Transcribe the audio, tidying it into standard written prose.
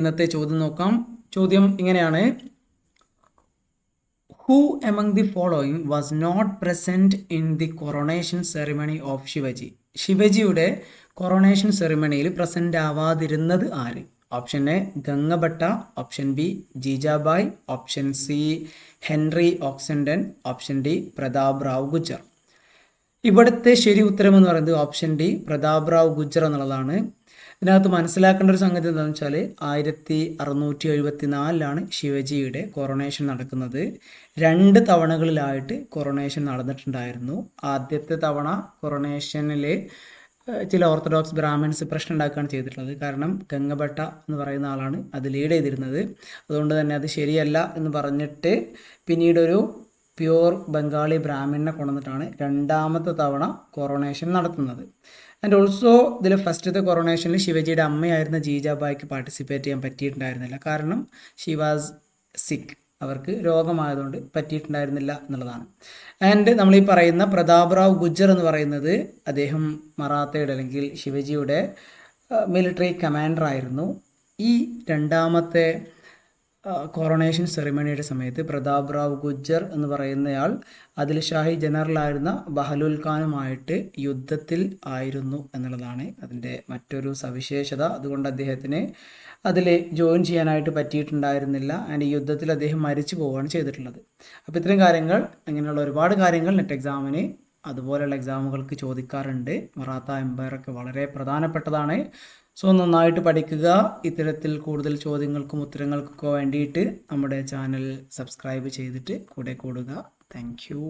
ഇന്നത്തെ ചോദ്യം നോക്കാം. ചോദ്യം ഇങ്ങനെയാണ്: who among the following was not present in the coronation ceremony of Shivaji? ശിവജിയുടെ കൊറോണേഷൻ സെറിമണിയിൽ പ്രസന്റ് ആവാതിരുന്നത് ആര്? Option A Gangabhatta, option B Jijabai, option C Henry Oxenden, option D Pratap Rao Gujjar. ഇവിടുത്തെ ശരി ഉത്തരം എന്ന് പറയുന്നത് ഓപ്ഷൻ ഡി പ്രതാപ് റാവു ഗുജ്ജർ എന്നുള്ളതാണ്. ഇതിനകത്ത് മനസ്സിലാക്കേണ്ട ഒരു സംഗതി എന്താണെന്ന് വെച്ചാൽ 1674 ശിവജിയുടെ കൊറോണേഷൻ നടക്കുന്നത്. 2 തവണകളിലായിട്ട് കൊറോണേഷൻ നടന്നിട്ടുണ്ടായിരുന്നു. ആദ്യത്തെ തവണ കൊറോണേഷനിൽ ചില ഓർത്തഡോക്സ് ബ്രാഹ്മിൻസ് പ്രശ്നം ഉണ്ടാക്കുകയാണ് ചെയ്തിട്ടുള്ളത്. കാരണം ഗംഗഭട്ട എന്ന് പറയുന്ന ആളാണ് അത് ലീഡ് ചെയ്തിരുന്നത്. അതുകൊണ്ട് തന്നെ അത് ശരിയല്ല എന്ന് പറഞ്ഞിട്ട് പിന്നീടൊരു പ്യൂർ ബംഗാളി ബ്രാഹ്മിനെ കൊണ്ടുവന്നിട്ടാണ് 2ാമത്തെ തവണ കൊറോണേഷൻ നടത്തുന്നത്. ആൻഡ് ഓൾസോ ഇതിൽ ഫസ്റ്റത്തെ കൊറോണേഷനിൽ ശിവജിയുടെ അമ്മയായിരുന്ന ജീജാബായിക്ക് പാർട്ടിസിപ്പേറ്റ് ചെയ്യാൻ പറ്റിയിട്ടുണ്ടായിരുന്നില്ല. കാരണം ഷി വാസ് സിക്ക്, അവർക്ക് രോഗമായതുകൊണ്ട് പറ്റിയിട്ടുണ്ടായിരുന്നില്ല എന്നുള്ളതാണ്. ആൻഡ് നമ്മൾ ഈ പറയുന്ന പ്രതാപ് റാവു ഗുജ്ജർ എന്ന് പറയുന്നത് അദ്ദേഹം മറാത്തയുടെ അല്ലെങ്കിൽ ശിവജിയുടെ മിലിറ്ററി കമാൻഡർ ആയിരുന്നു. ഈ 2ാമത്തെ കൊറോണേഷൻ സെറിമണിയുടെ സമയത്ത് പ്രതാപ് റാവു ഗുജ്ജർ എന്ന് പറയുന്നയാൾ ആദിൽ ഷാഹി ജനറലായിരുന്ന ബഹലൂൽ ഖാനുമായിട്ട് യുദ്ധത്തിൽ ആയിരുന്നു എന്നുള്ളതാണ് അതിൻ്റെ മറ്റൊരു സവിശേഷത. അതുകൊണ്ട് അദ്ദേഹത്തിന് അതിൽ ജോയിൻ ചെയ്യാനായിട്ട് പറ്റിയിട്ടുണ്ടായിരുന്നില്ല. ആൻഡ് ഈ യുദ്ധത്തിൽ അദ്ദേഹം മരിച്ചു പോവുകയാണ് ചെയ്തിട്ടുള്ളത്. അപ്പോൾ ഇത്രയും കാര്യങ്ങൾ, അങ്ങനെയുള്ള ഒരുപാട് കാര്യങ്ങൾ നെറ്റ് എക്സാമിന് അതുപോലെയുള്ള എക്സാമുകൾക്ക് ചോദിക്കാറുണ്ട്. മറാത്ത എംപയറൊക്കെ വളരെ പ്രധാനപ്പെട്ടതാണ്. സോ നന്നായിട്ട് പഠിക്കുക. ഇത്തരത്തിൽ കൂടുതൽ ചോദ്യങ്ങൾക്കും ഉത്തരങ്ങൾക്കൊക്കെ വേണ്ടിയിട്ട് നമ്മുടെ ചാനൽ സബ്സ്ക്രൈബ് ചെയ്തിട്ട് കൂടെ കൂടുക. Thank you.